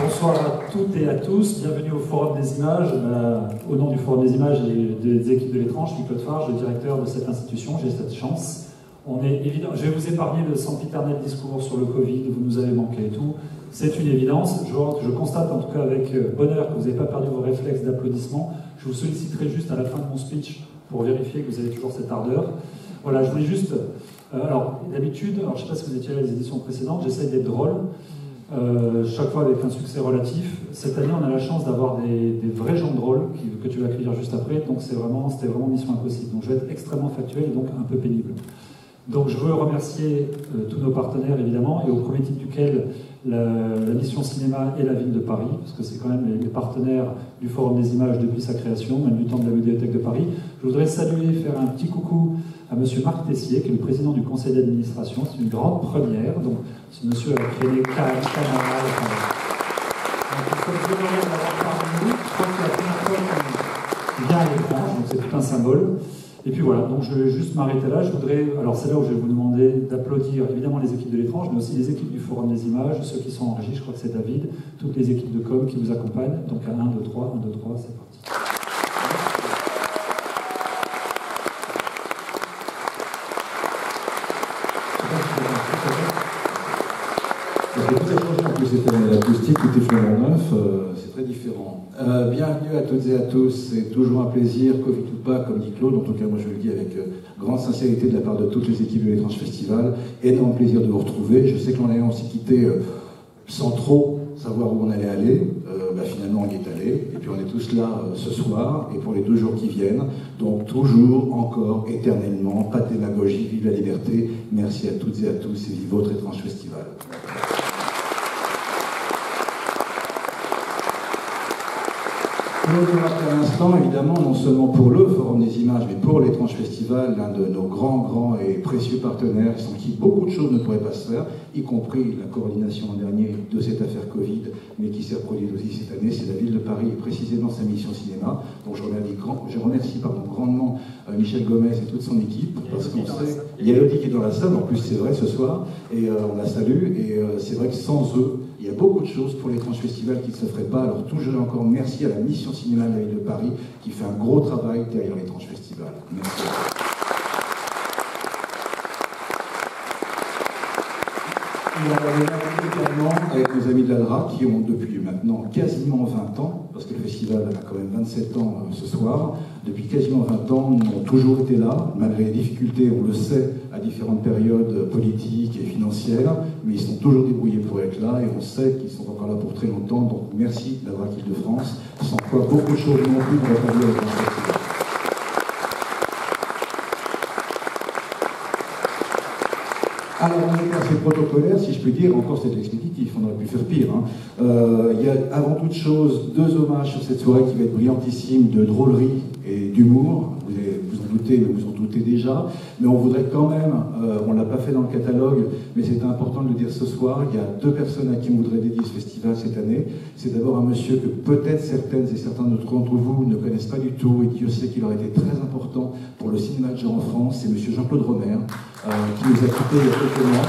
Bonsoir à toutes et à tous, bienvenue au Forum des Images. Au nom du Forum des Images et des équipes de l'étrange, je suis Claude Farge, le directeur de cette institution, j'ai cette chance. On est évident, je vais vous épargner le sempiternel discours sur le Covid, vous nous avez manqué et tout. C'est une évidence. Je constate en tout cas avec bonheur que vous n'avez pas perdu vos réflexes d'applaudissement. Je vous solliciterai juste à la fin de mon speech pour vérifier que vous avez toujours cette ardeur. Voilà, je voulais juste... alors, d'habitude, je ne sais pas si vous étiez à les éditions précédentes, j'essaie d'être drôle. Chaque fois avec un succès relatif. Cette année, on a la chance d'avoir des vrais gens drôles que tu vas accueillir juste après, donc c'était vraiment mission impossible. Donc je vais être extrêmement factuel et donc un peu pénible. Donc je veux remercier tous nos partenaires évidemment, et au premier titre duquel la mission cinéma et la ville de Paris, parce que c'est quand même les partenaires du Forum des Images depuis sa création, même du temps de la Médiathèque de Paris. Je voudrais saluer, faire un petit coucou à monsieur Marc Tessier, qui est le président du conseil d'administration. C'est une grande première. Donc, ce monsieur a créé Canal. Donc, nous sommes honorés d'avoir parmi nous. Je crois que c'est la première fois qu'on vient à l'étrange, donc c'est tout un symbole. Et puis voilà, donc je vais juste m'arrêter là. Je voudrais, alors c'est là où je vais vous demander d'applaudir évidemment les équipes de l'étrange, mais aussi les équipes du Forum des Images, ceux qui sont en régie, je crois que c'est David, toutes les équipes de com qui vous accompagnent. Donc à 1, 2, 3, 1, 2, 3, c'est parti. L'acoustique, tout est flambant neuf, c'est très différent. Bienvenue à toutes et à tous, c'est toujours un plaisir, Covid ou pas, comme dit Claude, en tout cas moi je le dis avec grande sincérité de la part de toutes les équipes de l'étrange festival, énorme plaisir de vous retrouver. Je sais que l'on a aussi quitté sans trop savoir où on allait aller, finalement on y est allé, et puis on est tous là ce soir, et pour les 2 jours qui viennent, donc toujours, encore, éternellement, pas de démagogie, vive la liberté, merci à toutes et à tous, et vive votre étrange festival. Je rappelle à l'instant, évidemment, non seulement pour le Forum des Images, mais pour l'étrange festival, l'un de nos grands et précieux partenaires, sans qui beaucoup de choses ne pourraient pas se faire, y compris la coordination l'an dernier de cette affaire Covid, mais qui s'est reproduite aussi cette année, c'est la ville de Paris et précisément sa mission cinéma. Donc je remercie grandement Michel Gomez et toute son équipe, parce qu'on sait, il y a Elodie qui est dans la salle, en plus c'est vrai ce soir, et on la salue, et c'est vrai que sans eux, il y a beaucoup de choses pour l'étrange festival qui ne se feraient pas. Alors toujours encore merci à la mission cinéma de la ville de Paris qui fait un gros travail derrière l'étrange festival. Merci. Et on va également avec nos amis de l'ADRA qui ont depuis maintenant quasiment 20 ans, parce que le festival a quand même 27 ans ce soir, depuis quasiment 20 ans, ils ont toujours été là, malgré les difficultés, on le sait, à différentes périodes politiques et financières, mais ils sont toujours débrouillés pour être là, et on sait qu'ils sont encore là pour très longtemps, donc merci d'avoir quitté de France, sans quoi beaucoup de choses non plus n'auraient pas lieu avec le festival. Alors, on est assez protocolaire, si je puis dire, encore c'est expéditif, on aurait pu faire pire. Il y a avant toute chose 2 hommages sur cette soirée qui va être brillantissime de drôlerie et d'humour. Vous en doutez, mais vous en doutez déjà. Mais on voudrait quand même, on ne l'a pas fait dans le catalogue, mais c'est important de le dire ce soir, il y a 2 personnes à qui on voudrait dédier ce festival cette année. C'est d'abord un monsieur que peut-être certaines et certains d'entre vous ne connaissent pas du tout, et Dieu sait qu'il aurait été très important pour le cinéma de genre en France, c'est monsieur Jean-Claude Romer, qui nous a quittés il y a quelques mois.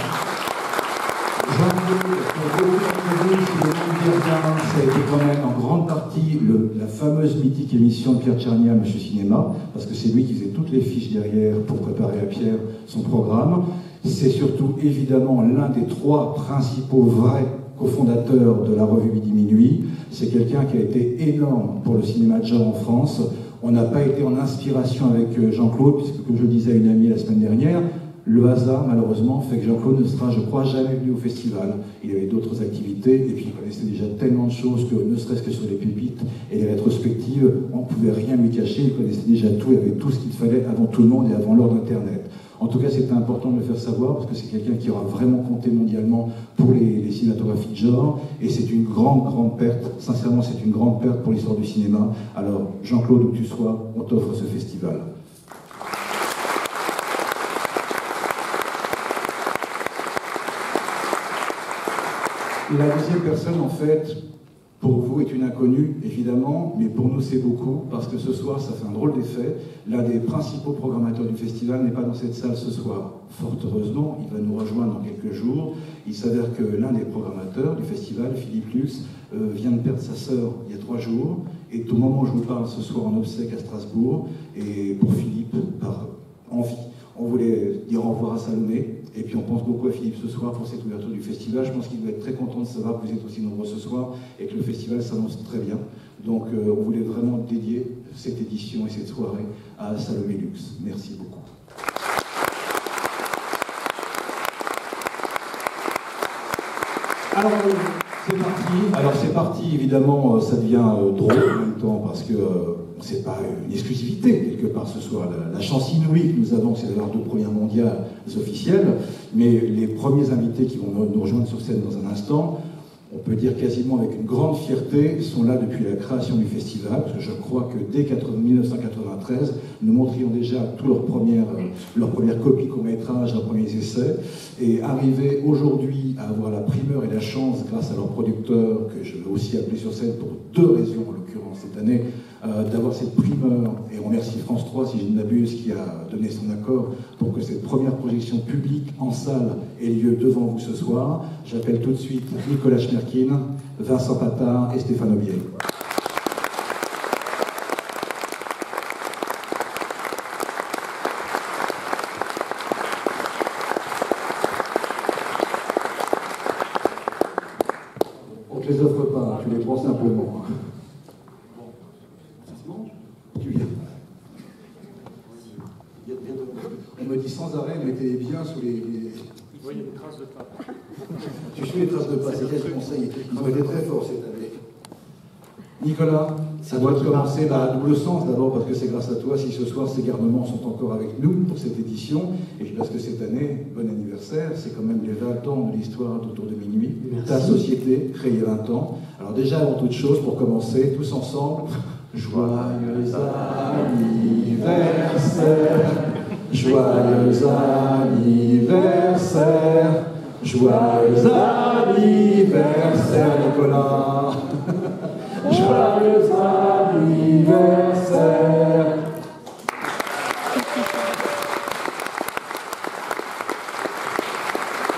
Jean-Claude, pour beaucoup d'entre vous, si vous voulez dire bien, ça a été quand même en grande partie la fameuse mythique émission de Pierre Tchernia, Monsieur Cinéma, parce que c'est lui qui faisait toutes les fiches derrière pour préparer à Pierre son programme. C'est surtout évidemment l'un des 3 principaux vrais cofondateurs de la revue Midi Minuit. C'est quelqu'un qui a été énorme pour le cinéma de genre en France. On n'a pas été en inspiration avec Jean-Claude, puisque comme je le disais à une amie la semaine dernière, le hasard, malheureusement, fait que Jean-Claude ne sera, je crois, jamais venu au festival. Il avait d'autres activités, et puis il connaissait déjà tellement de choses que, ne serait-ce que sur les pépites et les rétrospectives, on ne pouvait rien lui cacher, il connaissait déjà tout, il avait tout ce qu'il fallait avant tout le monde et avant l'heure d'Internet. En tout cas, c'était important de le faire savoir, parce que c'est quelqu'un qui aura vraiment compté mondialement pour les cinématographies de genre, et c'est une grande perte, sincèrement, c'est une grande perte pour l'histoire du cinéma. Alors, Jean-Claude, où tu sois, on t'offre ce festival. Et la deuxième personne, en fait, pour vous est une inconnue, évidemment, mais pour nous c'est beaucoup, parce que ce soir, ça fait un drôle d'effet. L'un des principaux programmateurs du festival n'est pas dans cette salle ce soir. Fort heureusement, il va nous rejoindre dans quelques jours. Il s'avère que l'un des programmateurs du festival, Philippe Lux, vient de perdre sa sœur il y a 3 jours, et au moment où je vous parle ce soir en obsèques à Strasbourg, et pour Philippe, par envie, on voulait dire au revoir à Salomé. Et puis on pense beaucoup à Philippe ce soir pour cette ouverture du festival. Je pense qu'il doit être très content de savoir que vous êtes aussi nombreux ce soir et que le festival s'annonce très bien. Donc on voulait vraiment dédier cette édition et cette soirée à Salomé Lux. Merci beaucoup. Alors c'est parti, évidemment, ça devient drôle en même temps parce que c'est pas une exclusivité quelque part ce soir. La chance inouïe que nous avons, c'est d'avoir 2 premières mondiales officielles, mais les premiers invités qui vont nous rejoindre sur scène dans un instant, on peut dire quasiment avec une grande fierté, sont là depuis la création du festival, parce que je crois que dès 1993, nous montrions déjà toutes leurs premières copies court-métrage, leurs premiers essais, et arriver aujourd'hui à avoir la primeur et la chance, grâce à leurs producteurs, que je vais aussi appeler sur scène pour 2 raisons en l'occurrence cette année, d'avoir cette primeur, et on remercie France 3 si je ne m'abuse, qui a donné son accord pour que cette première projection publique en salle ait lieu devant vous ce soir. J'appelle tout de suite Nicolas Schmerkin, Vincent Patard et Stéphane Aubier. On ne te les offre pas, tu les prends simplement. On me dit sans arrêt, mettez-les bien sous les... Oui, il y a des traces de pas. Tu suis les traces de pas, c'est quel conseil? Ils ont été très forts cette année. Nicolas, ça doit commencer à double sens, d'abord parce que c'est grâce à toi si ce soir ces garnements sont encore avec nous pour cette édition, et puis parce que cette année, bon anniversaire, c'est quand même les 20 ans de l'histoire d'Autour de minuit. Merci. Ta société, créée il y a 20 ans. Alors déjà, avant toute chose, pour commencer, tous ensemble, joyeux anniversaire, joyeux anniversaire, joyeux anniversaire, Nicolas. Joyeux anniversaire.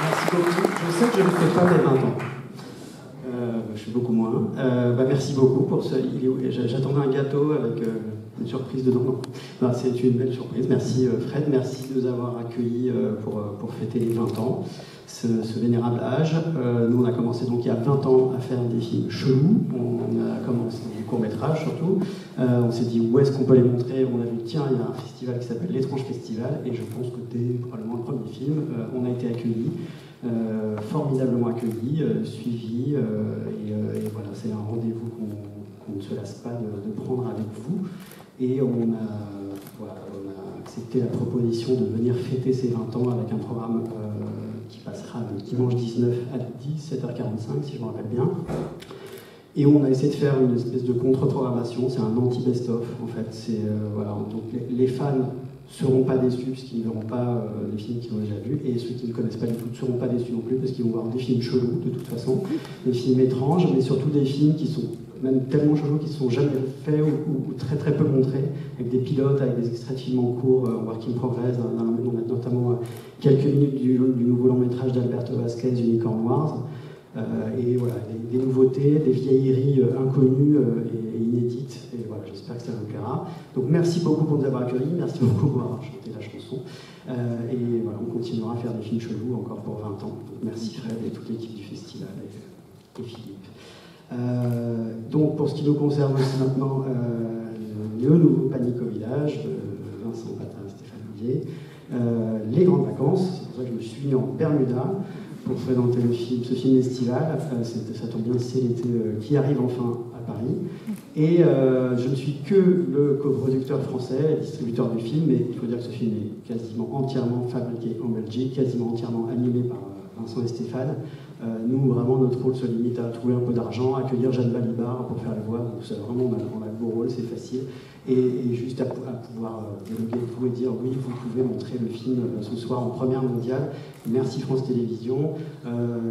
Merci beaucoup. Je sais que je ne fais pas les 20 ans. Je suis beaucoup moins. Merci beaucoup pour ce. J'attendais un gâteau avec une surprise dedans. Non, c'est une belle surprise. Merci Fred, merci de nous avoir accueillis pour fêter les 20 ans, ce vénérable âge. Nous, on a commencé donc il y a 20 ans à faire des films chelous. On a commencé des courts-métrages surtout. On s'est dit où est-ce qu'on peut les montrer. On a vu, tiens, il y a un festival qui s'appelle l'Étrange Festival, et je pense que dès probablement le premier film, on a été accueillis. Formidablement accueillis, suivis, et voilà, c'est un rendez-vous qu'on ne se lasse pas de prendre avec vous. Et on a accepté la proposition de venir fêter ces 20 ans avec un programme qui passera le dimanche 19 à 17h45, si je me rappelle bien. Et on a essayé de faire une espèce de contre-programmation, c'est un anti-best-of en fait. Donc les fans seront pas déçus parce qu'ils ne verront pas des films qu'ils ont déjà vus, et ceux qui ne connaissent pas du tout ne seront pas déçus non plus parce qu'ils vont voir des films chelous de toute façon, des films étranges, mais surtout des films qui sont même tellement chelous qu'ils ne sont jamais faits ou très très peu montrés, avec des pilotes, avec des extraits de films en cours, en work in progress. On a notamment quelques minutes du nouveau long métrage d'Alberto Vasquez, Unicorn Wars. Et voilà, des nouveautés, des vieilleries inconnues et inédites, et voilà, j'espère que ça vous plaira. Donc merci beaucoup pour nous avoir accueillis, merci beaucoup pour avoir chanté la chanson, et voilà, on continuera à faire des films chelous encore pour 20 ans. Donc merci Fred et toute l'équipe du festival, et Philippe. Donc pour ce qui nous concerne aussi maintenant, le nouveau panique au village, Vincent Patard et Stéphane Aubier, les grandes vacances, c'est pour ça que je me suis mis en Bermuda, pour présenter ce film estival. Ça tombe bien, c'est l'été qui arrive enfin à Paris. Et je ne suis que le coproducteur français, distributeur du film, mais il faut dire que ce film est quasiment entièrement fabriqué en Belgique, quasiment entièrement animé par Vincent et Stéphane. Nous, vraiment, notre rôle se limite à trouver un peu d'argent, accueillir Jeanne Balibar pour faire la voix. Donc, ça, vraiment, on a le beau rôle, c'est facile. Et juste à pouvoir dialoguer avec vous et dire oui, vous pouvez montrer le film ce soir en première mondiale. Merci France Télévisions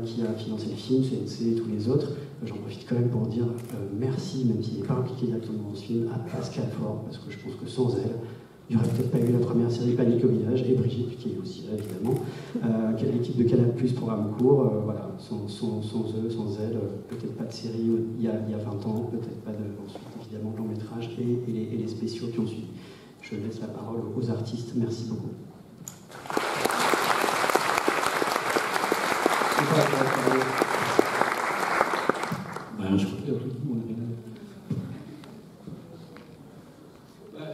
qui a financé le film, CNC et tous les autres. J'en profite quand même pour dire merci, même s'il n'est pas impliqué directement dans ce film, à Pascal Faure, parce que je pense que sans elle, il n'y aurait peut-être pas eu la première série Panique au village, et Brigitte, qui est aussi là, évidemment, l'équipe de Canal+, programme court, voilà, sans eux, sans elle, peut-être pas de série il y a 20 ans, peut-être pas ensuite, évidemment, long métrage, et les spéciaux qui ont suivi. Je laisse la parole aux artistes, merci beaucoup. Je crois que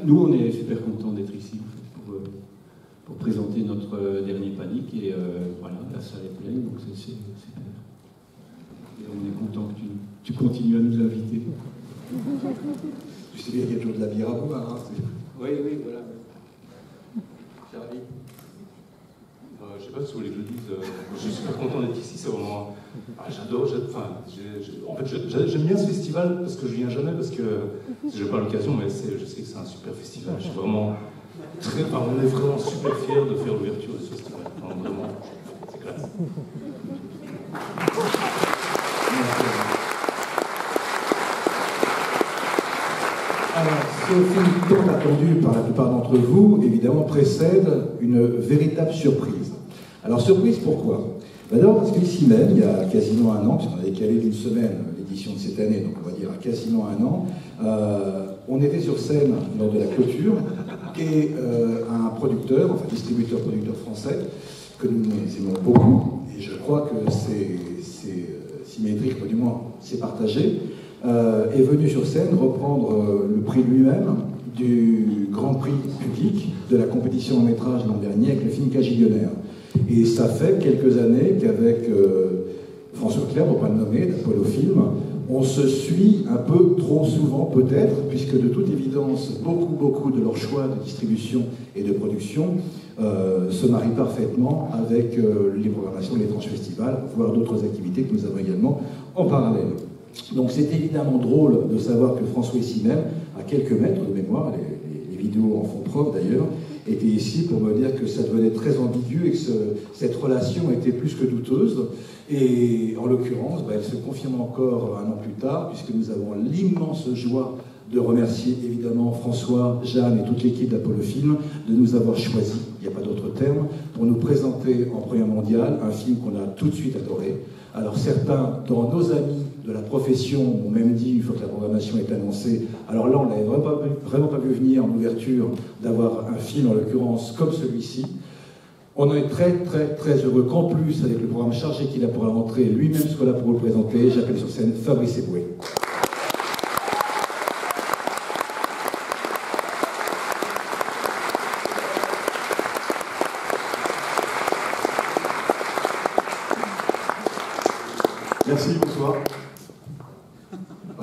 nous, on est super contents d'être ici pour présenter notre dernier Panique. Et voilà, la salle est pleine, donc c'est super. Et on est content que tu continues à nous inviter. Tu sais bien qu'il y a toujours de la bière à boire. Hein, oui, voilà. Charlie. Je sais pas si vous voulez que je le dise, je suis super content d'être ici, c'est vraiment... j'adore, en fait j'aime bien ce festival parce que je viens jamais, parce que j'ai pas l'occasion, mais je sais que c'est un super festival, je suis vraiment on est vraiment super fiers de faire l'ouverture de ce festival, enfin, vraiment, c'est classe. Alors, ce film tant attendu par la plupart d'entre vous, évidemment, précède une véritable surprise. Alors, surprise pourquoi? D'abord parce qu'ici même, il y a quasiment un an, puisqu'on a décalé d'une semaine l'édition de cette année, donc on va dire quasiment un an, on était sur scène lors de la clôture, et un producteur, enfin distributeur-producteur français, que nous aimons beaucoup, et je crois que c'est symétrique, du moins c'est partagé, est venu sur scène reprendre le prix lui-même du Grand Prix public de la compétition en métrage l'an dernier avec le film Cagillionnaire. Et ça fait quelques années qu'avec François Clair, pour ne pas le nommer, d'Apollo Film, on se suit un peu trop souvent peut-être, puisque de toute évidence, beaucoup de leurs choix de distribution et de production se marient parfaitement avec les programmations de l'étrange festival, voire d'autres activités que nous avons également en parallèle. Donc c'est évidemment drôle de savoir que François ici même, à quelques mètres de mémoire, les vidéos en font preuve d'ailleurs, était ici pour me dire que ça devenait très ambigu et que cette relation était plus que douteuse. Et en l'occurrence, elle se confirme encore un an plus tard, puisque nous avons l'immense joie de remercier évidemment François, Jeanne et toute l'équipe d'Apollo Film de nous avoir choisis, il n'y a pas d'autre terme, pour nous présenter en première mondiale un film qu'on a tout de suite adoré. Alors certains, dans nos amis de la profession, m'ont même dit, une fois que la programmation est annoncée, alors là on n'avait vraiment pas vu venir en ouverture d'avoir un film en l'occurrence comme celui-ci. On est très heureux qu'en plus, avec le programme chargé qu'il a pour la rentrée, lui-même soit là pour le présenter. J'appelle sur scène Fabrice Eboué. Merci, bonsoir.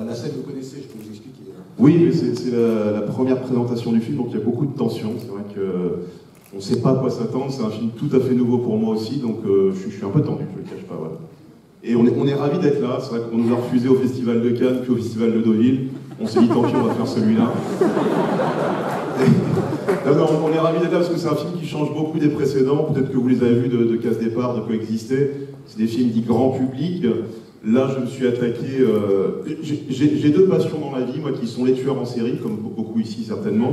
La scène, vous connaissez, je peux vous expliquer. Oui, mais c'est la première présentation du film, donc il y a beaucoup de tension. C'est vrai qu'on ne sait pas à quoi s'attendre. C'est un film tout à fait nouveau pour moi aussi, donc je suis un peu tendu, je ne le cache pas. Voilà. Et on est ravis d'être là. C'est vrai qu'on nous a refusé au Festival de Cannes, puis au Festival de Deauville. On s'est dit, tant pis, on va faire celui-là. Non, on est ravis d'être là parce que c'est un film qui change beaucoup des précédents. Peut-être que vous les avez vus de Casse Départ, de Coexister. C'est des films dits grand public. Là, je me suis attaqué... J'ai deux passions dans la vie, moi, qui sont les tueurs en série, comme beaucoup ici, certainement.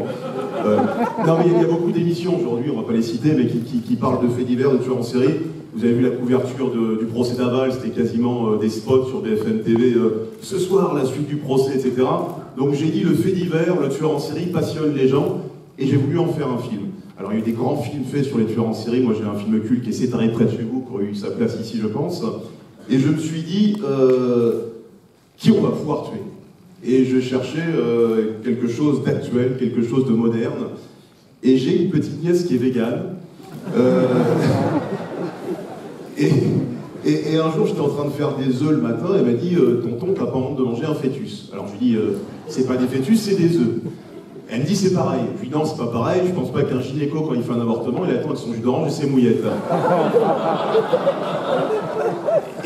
Non, mais il y a beaucoup d'émissions aujourd'hui, on ne va pas les citer, mais qui parlent de faits divers, de tueurs en série. Vous avez vu la couverture du procès Daval, c'était quasiment des spots sur BFM TV. Ce soir, la suite du procès, etc. Donc j'ai dit, le fait divers, le tueur en série passionne les gens, et j'ai voulu en faire un film. Alors il y a eu des grands films faits sur les tueurs en série. Moi, j'ai un film culte qui est C'est taré près de chez vous, qui aurait eu sa place ici, je pense. Et je me suis dit, qui on va pouvoir tuer? Et je cherchais quelque chose d'actuel, quelque chose de moderne. Et j'ai une petite nièce qui est végane. Et un jour, j'étais en train de faire des œufs le matin, elle m'a dit, tonton, t'as pas honte de manger un fœtus? Alors je lui dis, c'est pas des fœtus, c'est des œufs. Elle me dit c'est pareil. Je lui dis non, c'est pas pareil, je pense pas qu'un gynéco, quand il fait un avortement, il attend avec son jus d'orange et ses mouillettes.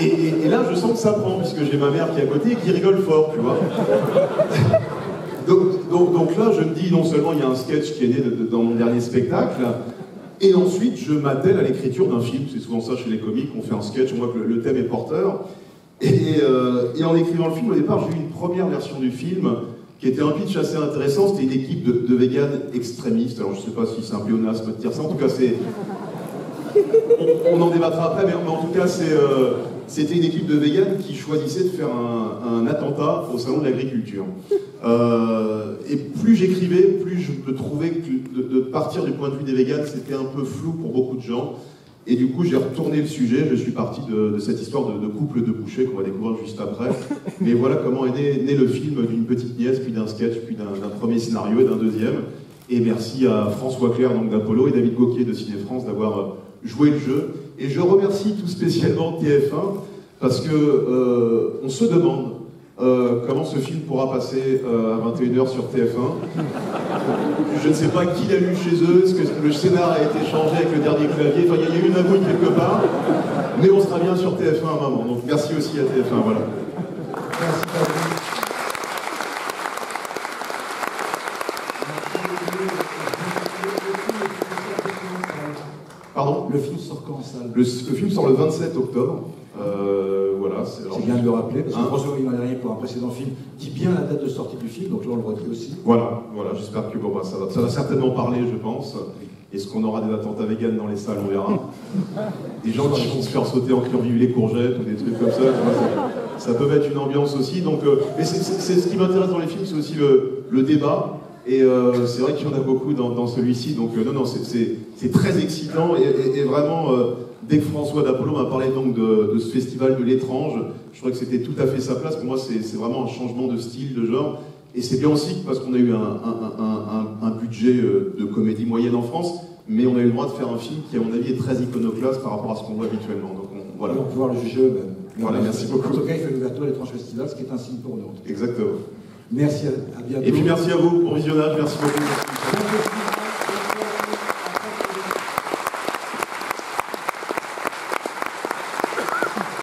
Et là, je sens que ça prend, puisque j'ai ma mère qui est à côté et qui rigole fort, tu vois. Donc là, je me dis, non seulement il y a un sketch qui est né dans mon dernier spectacle, et ensuite, je m'attelle à l'écriture d'un film. C'est souvent ça chez les comiques, on fait un sketch, on voit que le thème est porteur. Et en écrivant le film, au départ, j'ai eu une première version du film qui était un pitch assez intéressant. C'était une équipe de véganes extrémistes. Alors, je ne sais pas si c'est un pléonasme de dire ça. En tout cas, c'est... On en débattra après, mais en tout cas, c'était une équipe de véganes qui choisissait de faire un attentat au salon de l'agriculture. Et plus j'écrivais, plus je me trouvais que de partir du point de vue des véganes, c'était un peu flou pour beaucoup de gens. Et du coup, j'ai retourné le sujet, je suis parti de cette histoire de couple de bouchers qu'on va découvrir juste après. Mais voilà comment est né le film d'une petite nièce, puis d'un sketch, puis d'un premier scénario et d'un deuxième. Et merci à François Clair donc d'Apollo et David Gauquier de Ciné France d'avoir joué le jeu. Et je remercie tout spécialement TF1 parce que on se demande comment ce film pourra passer à 21h sur TF1. Je ne sais pas qui l'a lu chez eux, est-ce que le scénar a été changé avec le dernier clavier, enfin il y a eu une abouille quelque part, mais on sera bien sur TF1 à un moment. Donc merci aussi à TF1, voilà. Merci David. Pardon ? Le film sort quand en salle? Le film sort le 27 octobre. Voilà, c'est bien de le rappeler, parce que François Olivier dernier, pour un précédent film, dit bien la date de sortie du film, donc là on le redit aussi. Voilà, j'espère que ça va certainement parler, je pense. Est-ce qu'on aura des attentats véganes dans les salles? On verra. Des gens qui vont se faire sauter en criant vive les courgettes ou des trucs comme ça. Ça peut être une ambiance aussi. Donc, mais c'est ce qui m'intéresse dans les films, c'est aussi le débat. Et c'est vrai qu'il y en a beaucoup dans celui-ci. Donc non, c'est très excitant et vraiment. Dès que François d'Apollo m'a parlé donc de ce festival de l'étrange, je crois que c'était tout à fait sa place. Pour moi, c'est vraiment un changement de style, de genre. Et c'est bien aussi parce qu'on a eu un budget de comédie moyenne en France, mais on a eu le droit de faire un film qui, à mon avis, est très iconoclaste par rapport à ce qu'on voit habituellement. Donc voilà. On va pouvoir le juger eux-mêmes. Voilà, merci beaucoup. En tout cas, il fait l'ouverture de l'étrange festival, ce qui est un signe pour nous. Exactement. Merci, à bientôt. Et puis merci à vous pour le visionnage, merci beaucoup.